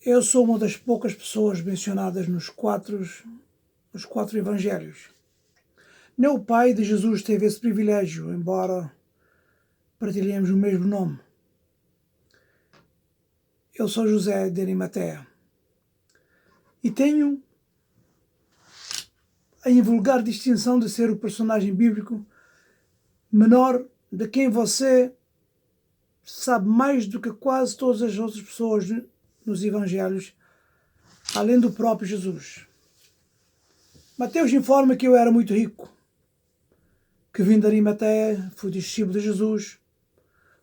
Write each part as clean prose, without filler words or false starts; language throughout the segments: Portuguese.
Eu sou uma das poucas pessoas mencionadas nos quatro evangelhos. Nem o pai de Jesus teve esse privilégio, embora partilhemos o mesmo nome. Eu sou José de Arimateia e tenho a invulgar distinção de ser o personagem bíblico menor de quem você sabe mais do que quase todas as outras pessoas nos evangelhos, além do próprio Jesus. Mateus informa que eu era muito rico, que vim de Arimateia, fui discípulo de Jesus,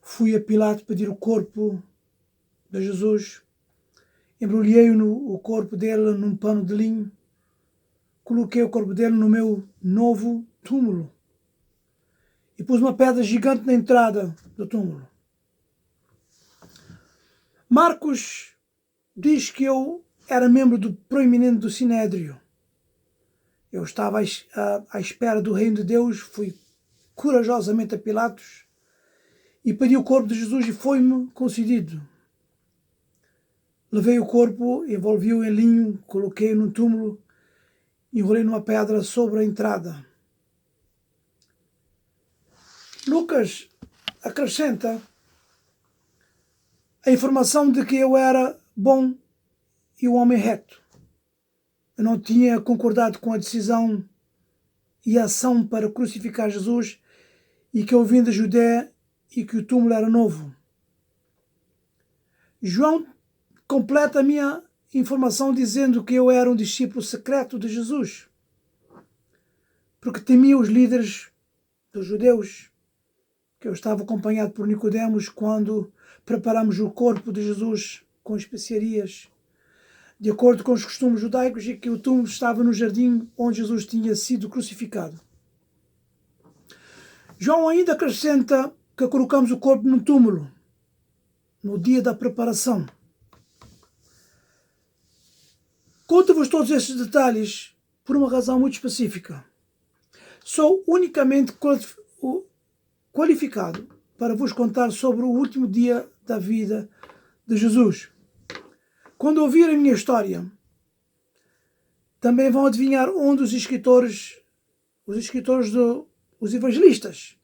fui a Pilato pedir o corpo de Jesus, embrulhei o corpo dele num pano de linho, coloquei o corpo dele no meu novo túmulo e pus uma pedra gigante na entrada do túmulo. Marcos diz que eu era membro do proeminente do Sinédrio. Eu estava à espera do reino de Deus, fui corajosamente a Pilatos e pedi o corpo de Jesus e foi-me concedido. Levei o corpo, envolvi-o em linho, coloquei-o num túmulo, enrolei numa pedra sobre a entrada. Lucas acrescenta a informação de que eu era bom e um homem reto. Eu não tinha concordado com a decisão e a ação para crucificar Jesus e que eu vim da Judéia e que o túmulo era novo. João completa a minha informação dizendo que eu era um discípulo secreto de Jesus, porque temia os líderes dos judeus, que eu estava acompanhado por Nicodemos quando preparamos o corpo de Jesus com especiarias, de acordo com os costumes judaicos, e que o túmulo estava no jardim onde Jesus tinha sido crucificado. João ainda acrescenta que colocamos o corpo num túmulo no dia da preparação. Conto-vos todos estes detalhes por uma razão muito específica. Sou unicamente qualificado para vos contar sobre o último dia da vida de Jesus. Quando ouvir a minha história, também vão adivinhar onde os evangelistas,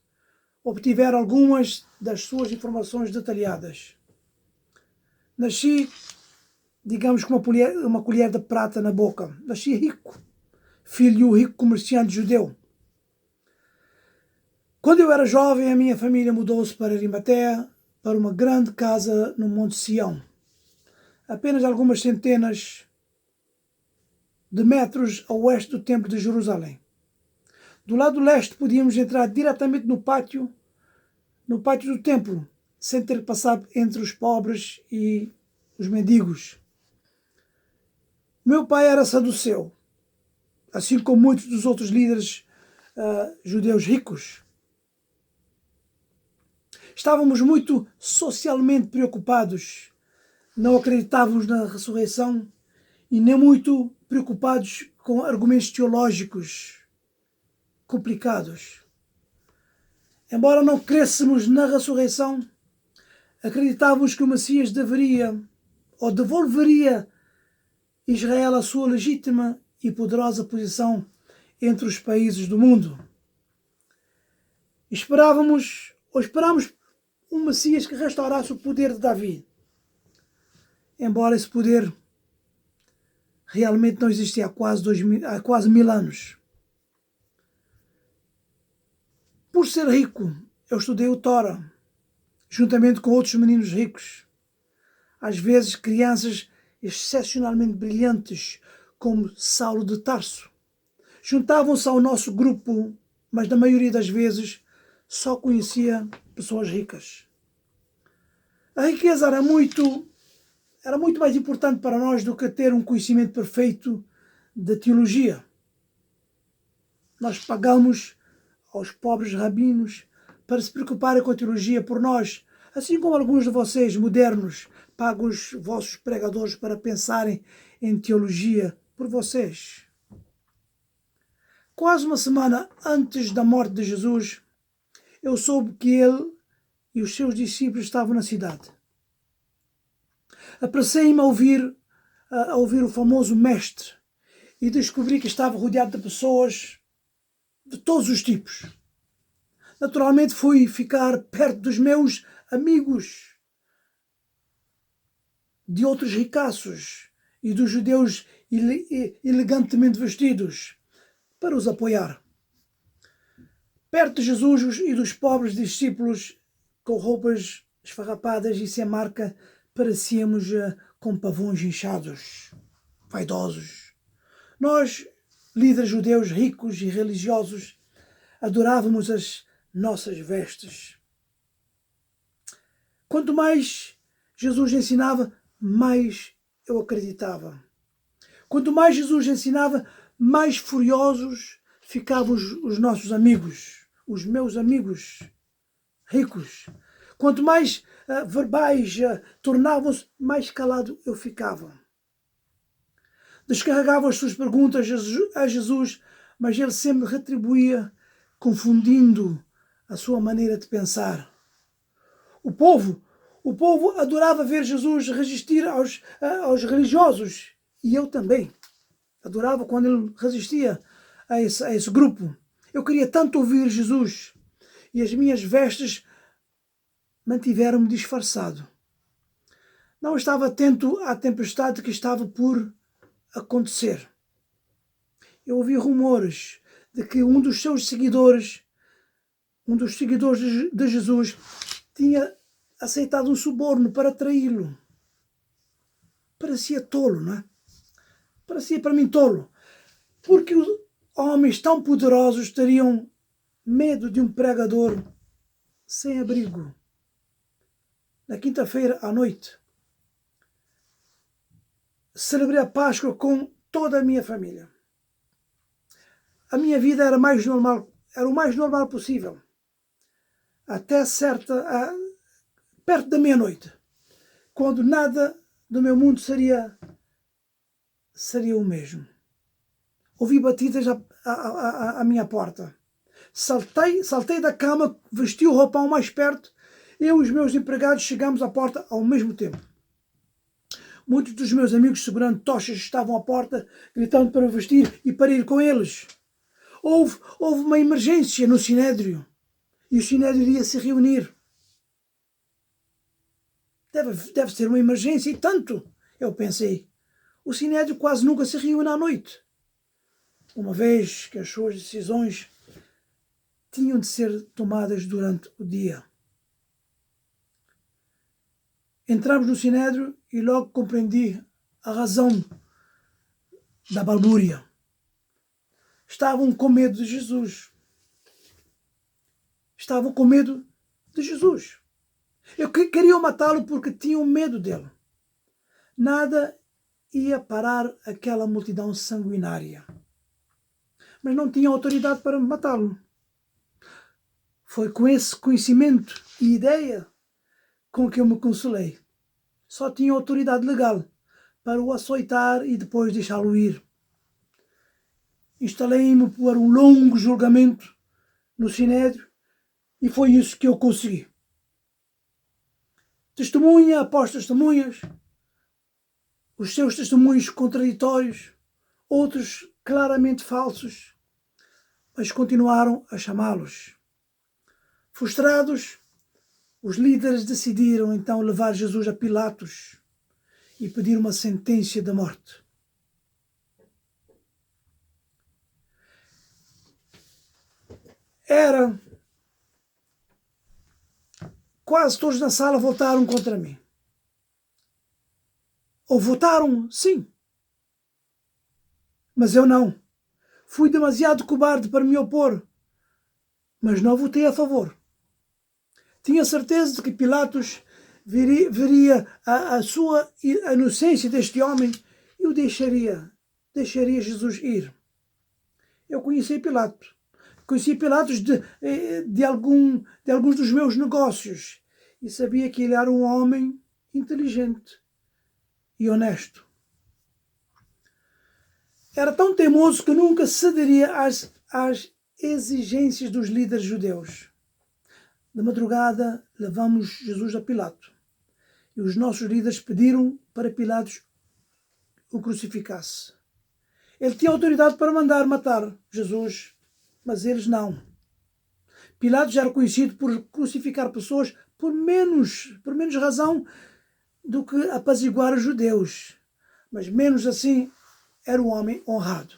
obtiveram algumas das suas informações detalhadas. Nasci, digamos, com uma colher de prata na boca. Nasci rico, filho de um rico comerciante judeu. Quando eu era jovem, a minha família mudou-se para Arimateia, para uma grande casa no Monte Sião, apenas algumas centenas de metros a oeste do Templo de Jerusalém. Do lado leste podíamos entrar diretamente no pátio do templo, sem ter que passar entre os pobres e os mendigos. Meu pai era saduceu, assim como muitos dos outros líderes judeus ricos. Estávamos muito socialmente preocupados, não acreditávamos na ressurreição e nem muito preocupados com argumentos teológicos complicados. Embora não crêssemos na ressurreição, acreditávamos que o Messias deveria ou devolveria Israel a sua legítima e poderosa posição entre os países do mundo. Esperámos um Messias que restaurasse o poder de Davi, embora esse poder realmente não existia há quase 1000 anos. Por ser rico, eu estudei o Tora, juntamente com outros meninos ricos, às vezes crianças excepcionalmente brilhantes, como Saulo de Tarso. Juntavam-se ao nosso grupo, mas na maioria das vezes só conhecia pessoas ricas. A riqueza era muito mais importante para nós do que ter um conhecimento perfeito de teologia. Nós pagamos aos pobres rabinos para se preocuparem com a teologia por nós, assim como alguns de vocês, modernos, pagam os vossos pregadores para pensarem em teologia por vocês. Quase uma semana antes da morte de Jesus, eu soube que ele e os seus discípulos estavam na cidade. Apressei-me a ouvir a ouvir o famoso mestre e descobri que estava rodeado de pessoas de todos os tipos. Naturalmente fui ficar perto dos meus amigos, de outros ricaços e dos judeus elegantemente vestidos, para os apoiar. Perto de Jesus e dos pobres discípulos com roupas esfarrapadas e sem marca, parecíamos com pavões inchados, vaidosos. Nós, líderes judeus ricos e religiosos, adorávamos as nossas vestes. Quanto mais Jesus ensinava, mais eu acreditava. Quanto mais Jesus ensinava, mais furiosos ficavam os nossos amigos, os meus amigos ricos. Quanto mais verbais tornavam-se, mais calado eu ficava. Descarregava as suas perguntas a Jesus, mas ele sempre retribuía, confundindo a sua maneira de pensar. O povo adorava ver Jesus resistir aos religiosos, e eu também. Adorava quando ele resistia a esse grupo. Eu queria tanto ouvir Jesus, e as minhas vestes mantiveram-me disfarçado. Não estava atento à tempestade que estava por acontecer. Eu ouvi rumores de que um dos seguidores de Jesus, tinha aceitado um suborno para traí-lo. Parecia tolo, não é? Parecia para mim tolo. Porque os homens tão poderosos teriam medo de um pregador sem abrigo. Na quinta-feira à noite, celebrei a Páscoa com toda a minha família. A minha vida era o mais normal possível. Até perto da meia-noite, quando nada do meu mundo seria o mesmo. Ouvi batidas à minha porta. Saltei da cama, vesti o roupão mais perto. Eu e os meus empregados chegamos à porta ao mesmo tempo. Muitos dos meus amigos segurando tochas estavam à porta, gritando para vestir e para ir com eles. Houve uma emergência no Sinédrio e o Sinédrio iria se reunir. Deve ser uma emergência e tanto, eu pensei. O Sinédrio quase nunca se reúne à noite, uma vez que as suas decisões tinham de ser tomadas durante o dia. Entramos no Sinédrio e logo compreendi a razão da balbúrdia. Estavam com medo de Jesus. Estavam com medo de Jesus. Eu queria matá-lo porque tinham medo dele. Nada ia parar aquela multidão sanguinária. Mas não tinha autoridade para matá-lo. Foi com esse conhecimento e ideia com que eu me consolei. Só tinha autoridade legal para o açoitar e depois deixá-lo ir. Instalei-me por um longo julgamento no Sinédrio e foi isso que eu consegui. Testemunha após testemunhas, os seus testemunhos contraditórios, outros claramente falsos, mas continuaram a chamá-los. Frustrados, os líderes decidiram então levar Jesus a Pilatos e pedir uma sentença de morte. Quase todos na sala votaram contra mim. Ou votaram, sim. Mas eu não. Fui demasiado cobarde para me opor, mas não votei a favor. Tinha certeza de que Pilatos veria a sua inocência deste homem e o deixaria Jesus ir. Eu conheci Pilatos. Conheci Pilatos de alguns dos meus negócios e sabia que ele era um homem inteligente e honesto. Era tão teimoso que nunca cederia às exigências dos líderes judeus. De madrugada, levamos Jesus a Pilato. E os nossos líderes pediram para Pilatos o crucificasse. Ele tinha autoridade para mandar matar Jesus, mas eles não. Pilatos era conhecido por crucificar pessoas por menos razão do que apaziguar os judeus. Mas menos assim era um homem honrado.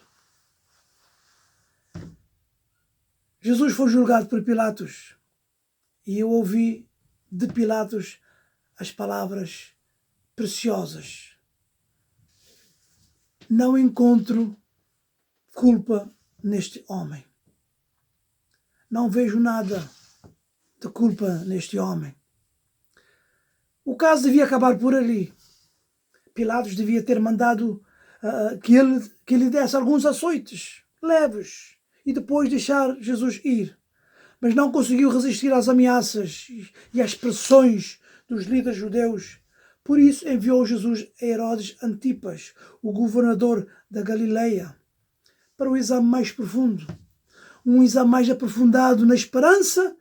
Jesus foi julgado por Pilatos e eu ouvi de Pilatos as palavras preciosas: não encontro culpa neste homem. Não vejo nada de culpa neste homem. O caso devia acabar por ali. Pilatos devia ter mandado que ele desse alguns açoites leves e depois deixar Jesus ir. Mas não conseguiu resistir às ameaças e às pressões dos líderes judeus. Por isso enviou Jesus a Herodes Antipas, o governador da Galileia, para um exame mais profundo. Um exame mais aprofundado na esperança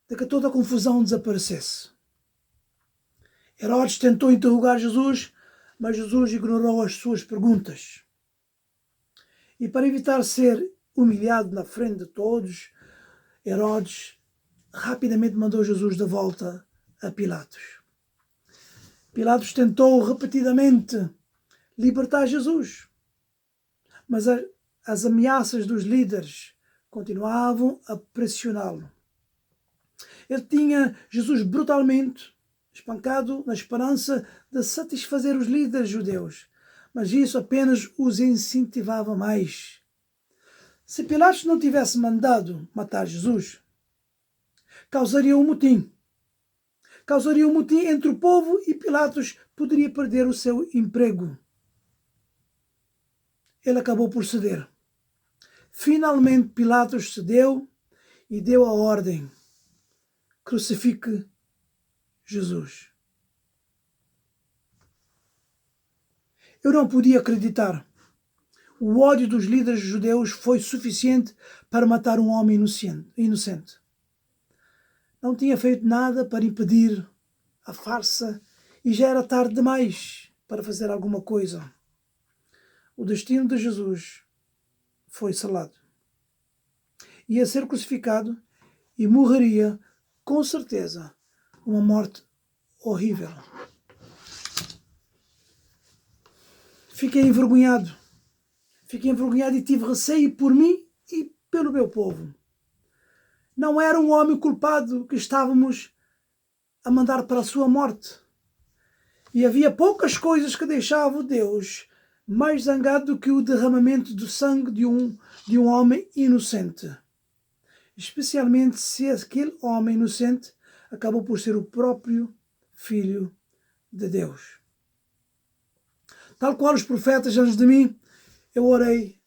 de que toda a confusão desaparecesse. Herodes tentou interrogar Jesus, mas Jesus ignorou as suas perguntas. E para evitar ser humilhado na frente de todos, Herodes rapidamente mandou Jesus de volta a Pilatos. Pilatos tentou repetidamente libertar Jesus, mas as ameaças dos líderes continuavam a pressioná-lo. Ele tinha Jesus brutalmente espancado na esperança de satisfazer os líderes judeus, mas isso apenas os incentivava mais. Se Pilatos não tivesse mandado matar Jesus, causaria um motim. Causaria um motim entre o povo e Pilatos poderia perder o seu emprego. Ele acabou por ceder. Finalmente Pilatos cedeu e deu a ordem: crucifique Jesus. Eu não podia acreditar. O ódio dos líderes judeus foi suficiente para matar um homem inocente. Não tinha feito nada para impedir a farsa e já era tarde demais para fazer alguma coisa. O destino de Jesus foi selado. Ia ser crucificado e morreria, com certeza, uma morte horrível. Fiquei envergonhado e tive receio por mim e pelo meu povo. Não era um homem culpado que estávamos a mandar para a sua morte. E havia poucas coisas que deixavam Deus mais zangado do que o derramamento do sangue de um homem inocente. Especialmente se aquele homem inocente acabou por ser o próprio Filho de Deus. Tal qual os profetas antes de mim, eu orei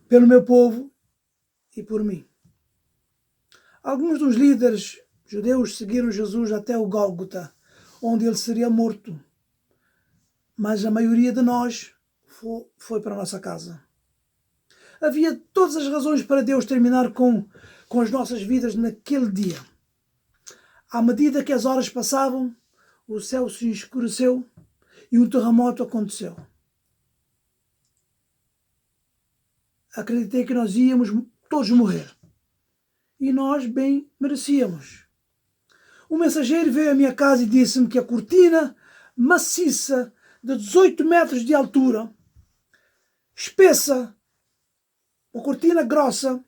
pelo meu povo e por mim. Alguns dos líderes judeus seguiram Jesus até o Gólgota, onde ele seria morto. Mas a maioria de nós foi para a nossa casa. Havia todas as razões para Deus terminar com as nossas vidas naquele dia. À medida que as horas passavam, o céu se escureceu e um terremoto aconteceu. Acreditei que nós íamos todos morrer. E nós bem merecíamos. O mensageiro veio à minha casa e disse-me que a cortina maciça de 18 metros de altura, espessa, uma cortina grossa,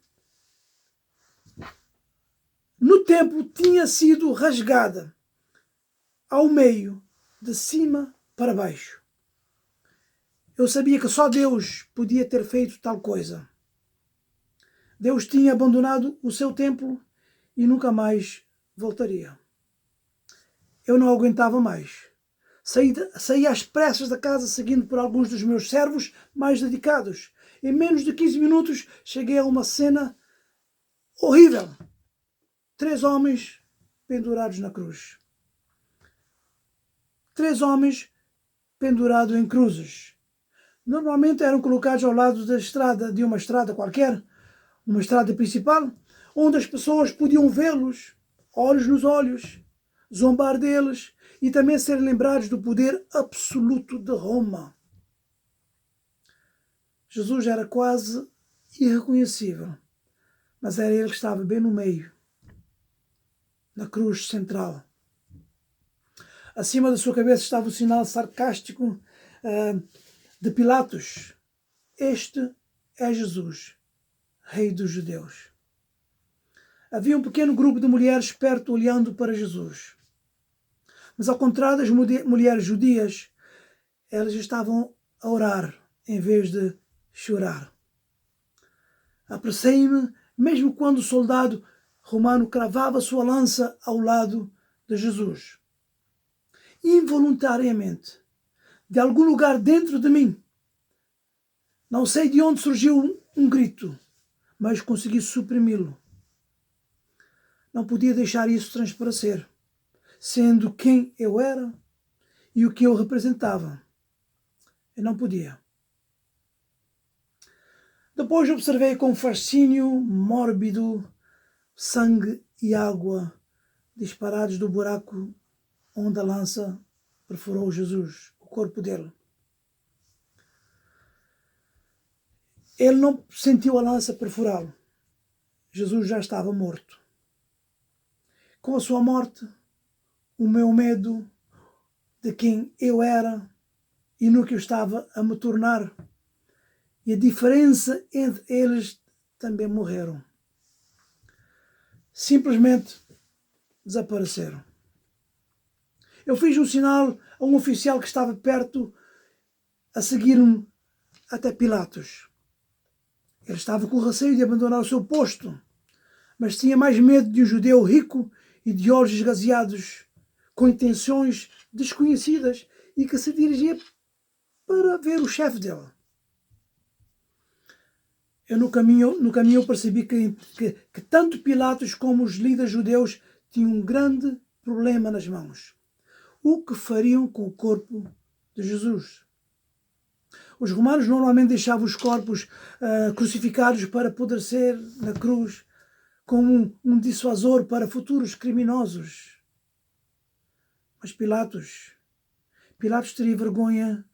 no templo tinha sido rasgada ao meio, de cima para baixo. Eu sabia que só Deus podia ter feito tal coisa. Deus tinha abandonado o seu templo e nunca mais voltaria. Eu não aguentava mais. Saí às pressas da casa, seguindo por alguns dos meus servos mais dedicados. Em menos de 15 minutos, cheguei a uma cena horrível. 3 homens pendurados na cruz. 3 homens pendurados em cruzes. Normalmente eram colocados ao lado da estrada, de uma estrada qualquer, uma estrada principal, onde as pessoas podiam vê-los, olhos nos olhos. zombar deles e também serem lembrados do poder absoluto de Roma. Jesus era quase irreconhecível, mas era ele que estava bem no meio, na cruz central. Acima da sua cabeça estava o sinal sarcástico de Pilatos. Este é Jesus, Rei dos Judeus. Havia um pequeno grupo de mulheres perto olhando para Jesus. Mas ao contrário das mulheres judias, elas estavam a orar em vez de chorar. Apressei-me, mesmo quando o soldado romano cravava sua lança ao lado de Jesus. Involuntariamente, de algum lugar dentro de mim, não sei de onde surgiu um grito, mas consegui suprimi-lo. Não podia deixar isso transparecer, sendo quem eu era e o que eu representava. Eu não podia. Depois observei com fascínio mórbido sangue e água disparados do buraco onde a lança perfurou Jesus, o corpo dele. Ele não sentiu a lança perfurá-lo. Jesus já estava morto. Com a sua morte, o meu medo de quem eu era e no que eu estava a me tornar e a diferença entre eles também morreram. Simplesmente desapareceram. Eu fiz um sinal a um oficial que estava perto a seguir-me até Pilatos. Ele estava com receio de abandonar o seu posto, mas tinha mais medo de um judeu rico e de olhos esgazeados, com intenções desconhecidas e que se dirigia para ver o chefe dele. No caminho eu percebi que tanto Pilatos como os líderes judeus tinham um grande problema nas mãos. O que fariam com o corpo de Jesus? Os romanos normalmente deixavam os corpos crucificados para apodrecer na cruz como um dissuasor para futuros criminosos. Mas Pilatos teria vergonha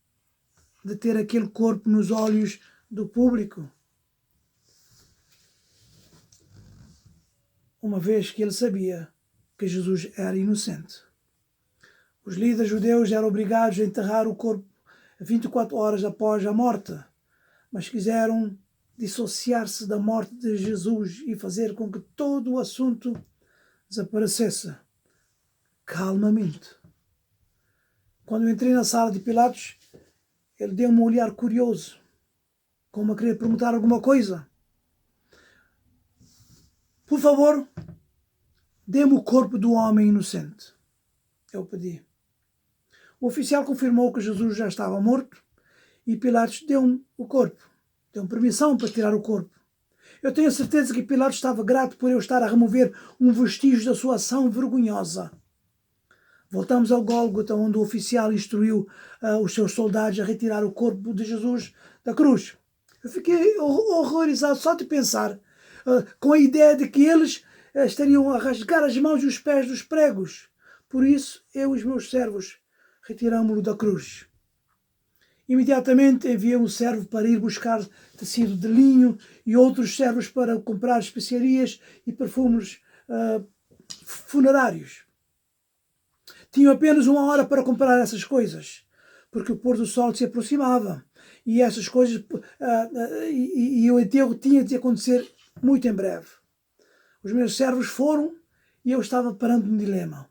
de ter aquele corpo nos olhos do público, uma vez que ele sabia que Jesus era inocente. Os líderes judeus eram obrigados a enterrar o corpo 24 horas após a morte, mas quiseram dissociar-se da morte de Jesus e fazer com que todo o assunto desaparecesse calmamente. Quando eu entrei na sala de Pilatos, ele deu-me um olhar curioso, como a querer perguntar alguma coisa. Por favor, dê-me o corpo do homem inocente. Eu pedi. O oficial confirmou que Jesus já estava morto e Pilatos deu-me o corpo. Deu-me permissão para tirar o corpo. Eu tenho a certeza que Pilatos estava grato por eu estar a remover um vestígio da sua ação vergonhosa. Voltamos ao Gólgota, onde o oficial instruiu os seus soldados a retirar o corpo de Jesus da cruz. Eu fiquei horrorizado só de pensar com a ideia de que eles estariam a rasgar as mãos e os pés dos pregos. Por isso, eu e os meus servos retiramo-lo da cruz. Imediatamente enviei um servo para ir buscar tecido de linho e outros servos para comprar especiarias e perfumes funerários. Tinham apenas 1 hora para comprar essas coisas, porque o pôr do sol se aproximava e essas coisas e o enterro tinha de acontecer muito em breve. Os meus servos foram e eu estava perante um dilema.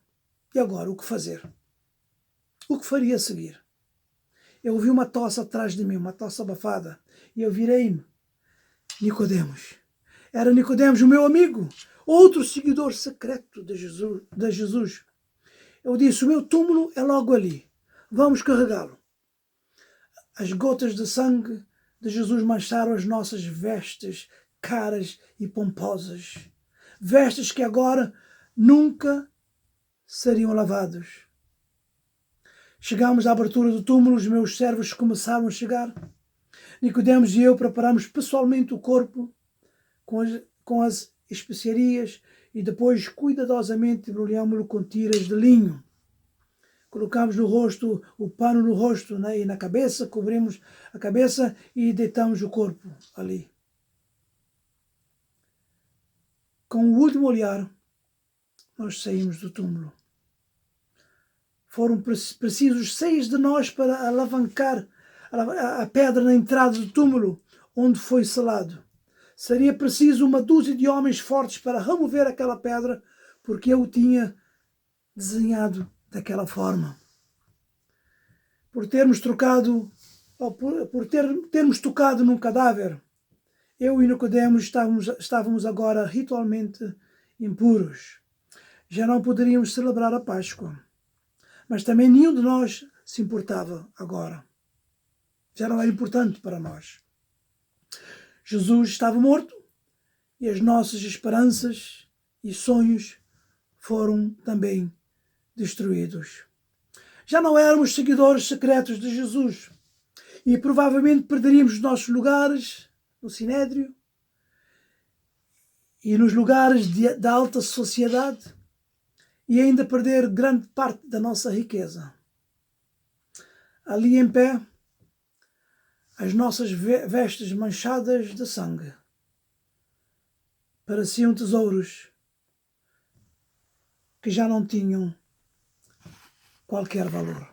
E agora, o que fazer? O que faria a seguir? Eu ouvi uma tosse atrás de mim, uma tosse abafada, e eu virei-me. Nicodemos. Era Nicodemos, o meu amigo, outro seguidor secreto de Jesus. Eu disse, o meu túmulo é logo ali. Vamos carregá-lo. As gotas de sangue de Jesus mancharam as nossas vestes caras e pomposas. Vestes que agora nunca seriam lavados. Chegámos à abertura do túmulo, os meus servos começaram a chegar. Nicodemos e eu preparamos pessoalmente o corpo com as especiarias e depois cuidadosamente embrulhámo-lo com tiras de linho. Colocamos no rosto o pano no rosto, né, e na cabeça, cobrimos a cabeça e deitamos o corpo ali. Com o último olhar, nós saímos do túmulo. Foram precisos 6 de nós para alavancar a pedra na entrada do túmulo, onde foi selado. Seria preciso uma dúzia de homens fortes para remover aquela pedra, porque eu o tinha desenhado daquela forma. Por termos trocado, ou por termos tocado num cadáver, eu e Nicodemos estávamos agora ritualmente impuros. Já não poderíamos celebrar a Páscoa. Mas também nenhum de nós se importava agora. Já não era importante para nós. Jesus estava morto e as nossas esperanças e sonhos foram também destruídos. Já não éramos seguidores secretos de Jesus e provavelmente perderíamos os nossos lugares no Sinédrio e nos lugares da alta sociedade e ainda perder grande parte da nossa riqueza. Ali em pé, as nossas vestes manchadas de sangue pareciam tesouros que já não tinham qualquer valor.